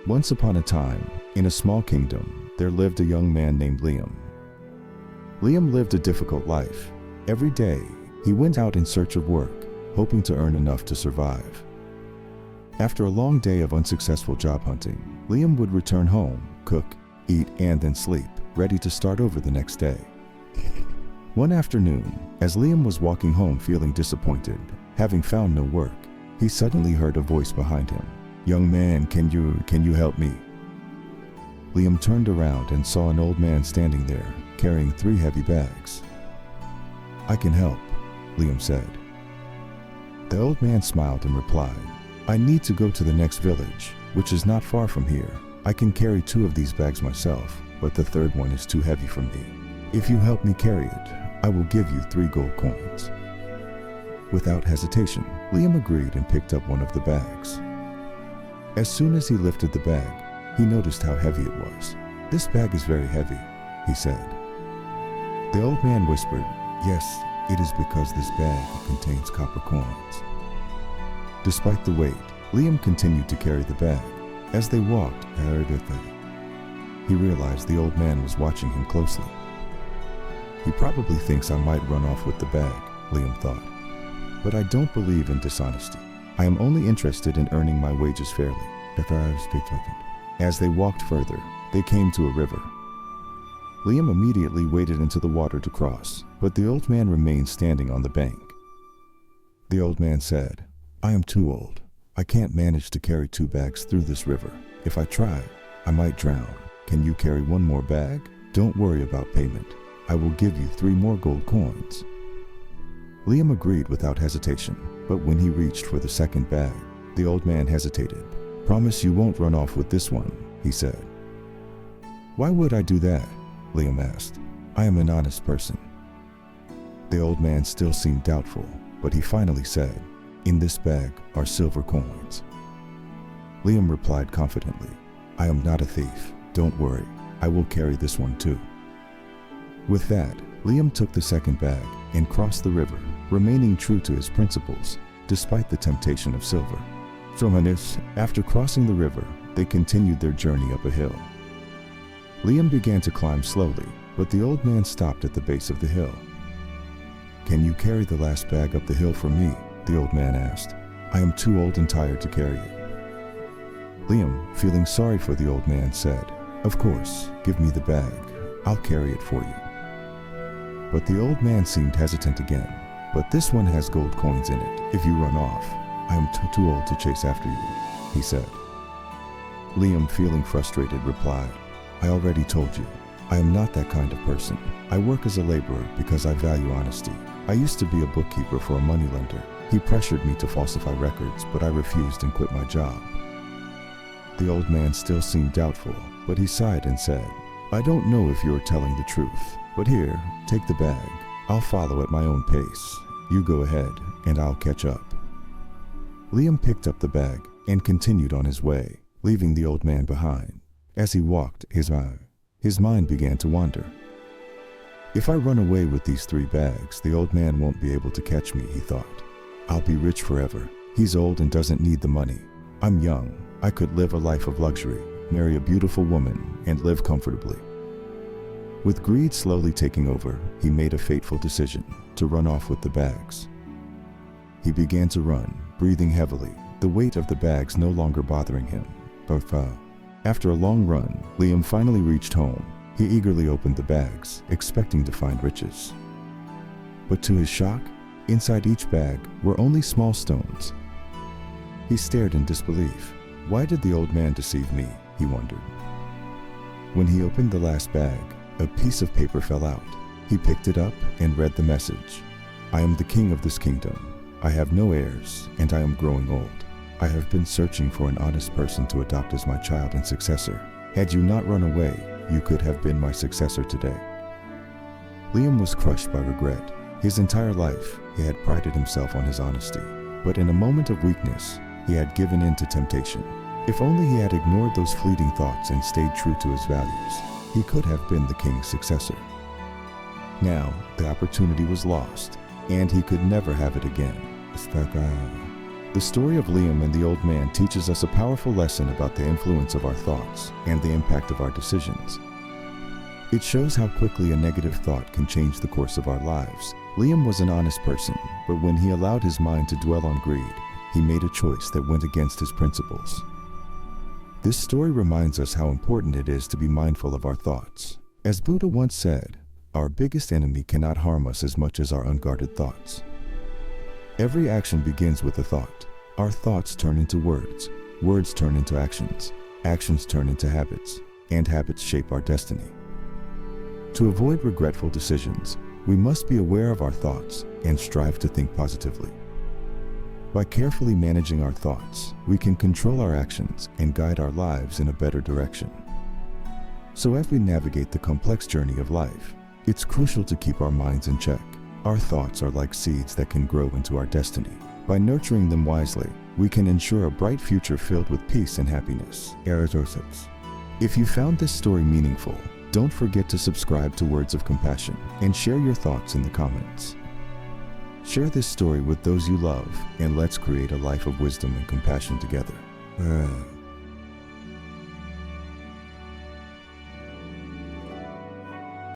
Once upon a time, in a small kingdom, there lived a young man named Liam. Liam lived a difficult life. Every day, he went out in search of work, hoping to earn enough to survive. After a long day of unsuccessful job hunting, Liam would return home, cook, eat, and then sleep, ready to start over the next day. One afternoon, as Liam was walking home feeling disappointed, having found no work, he suddenly heard a voice behind him. "Young man, can you help me?" Liam turned around and saw an old man standing there, carrying 3 heavy bags. "I can help," Liam said. The old man smiled and replied, "I need to go to the next village, which is not far from here. I can carry 2 of these bags myself, but the third one is too heavy for me. If you help me carry it, I will give you 3 gold coins." Without hesitation, Liam agreed and picked up one of the bags. As soon as he lifted the bag, he noticed how heavy it was. "This bag is very heavy," he said. The old man whispered, "Yes, it is because this bag contains copper coins." Despite the weight, Liam continued to carry the bag. As they walked, he realized the old man was watching him closely. "He probably thinks I might run off with the bag," Liam thought. "But I don't believe in dishonesty. I am only interested in earning my wages fairly." As they walked further, they came to a river. Liam immediately waded into the water to cross, but the old man remained standing on the bank. The old man said, "I am too old. I can't manage to carry 2 bags through this river. If I try, I might drown. Can you carry 1 more bag? Don't worry about payment. I will give you 3 more gold coins." Liam agreed without hesitation, but when he reached for the second bag, the old man hesitated. "Promise you won't run off with this one," he said. "Why would I do that?" Liam asked. "I am an honest person." The old man still seemed doubtful, but he finally said, "In this bag are silver coins." Liam replied confidently, "I am not a thief. Don't worry, I will carry this one too." With that, Liam took the second bag and crossed the river, remaining true to his principles, despite the temptation of silver. After crossing the river, they continued their journey up a hill. Liam began to climb slowly, but the old man stopped at the base of the hill. "Can you carry the last bag up the hill for me?" the old man asked. "I am too old and tired to carry it." Liam, feeling sorry for the old man, said, "Of course, give me the bag. I'll carry it for you." But the old man seemed hesitant again. "But this one has gold coins in it. If you run off, I am too old to chase after you," he said. Liam, feeling frustrated, replied, "I already told you, I am not that kind of person. I work as a laborer because I value honesty. I used to be a bookkeeper for a moneylender. He pressured me to falsify records, but I refused and quit my job." The old man still seemed doubtful, but he sighed and said, "I don't know if you're telling the truth, but here, take the bag. I'll follow at my own pace. You go ahead, and I'll catch up." Liam picked up the bag and continued on his way, leaving the old man behind. As he walked, his mind began to wander. "If I run away with these 3 bags, the old man won't be able to catch me," he thought. "I'll be rich forever. He's old and doesn't need the money. I'm young. I could live a life of luxury, marry a beautiful woman, and live comfortably." With greed slowly taking over, he made a fateful decision to run off with the bags. He began to run, breathing heavily, the weight of the bags no longer bothering him. After a long run, Liam finally reached home. He eagerly opened the bags, expecting to find riches. But to his shock, inside each bag were only small stones. He stared in disbelief. Why did the old man deceive me? He wondered. When he opened the last bag, a piece of paper fell out. He picked it up and read the message. "I am the king of this kingdom. I have no heirs, and I am growing old. I have been searching for an honest person to adopt as my child and successor. Had you not run away, you could have been my successor today." Liam was crushed by regret. His entire life, he had prided himself on his honesty. But in a moment of weakness, he had given in to temptation. If only he had ignored those fleeting thoughts and stayed true to his values, he could have been the king's successor. Now, the opportunity was lost, and he could never have it again. The story of Liam and the old man teaches us a powerful lesson about the influence of our thoughts and the impact of our decisions. It shows how quickly a negative thought can change the course of our lives. Liam was an honest person, but when he allowed his mind to dwell on greed, he made a choice that went against his principles. This story reminds us how important it is to be mindful of our thoughts. As Buddha once said, our biggest enemy cannot harm us as much as our unguarded thoughts. Every action begins with a thought. Our thoughts turn into words, words turn into actions, actions turn into habits, and habits shape our destiny. To avoid regretful decisions, we must be aware of our thoughts and strive to think positively. By carefully managing our thoughts, we can control our actions and guide our lives in a better direction. So as we navigate the complex journey of life, it's crucial to keep our minds in check. Our thoughts are like seeds that can grow into our destiny. By nurturing them wisely, we can ensure a bright future filled with peace and happiness. If you found this story meaningful, don't forget to subscribe to Words of Compassion and share your thoughts in the comments. Share this story with those you love, and let's create a life of wisdom and compassion together.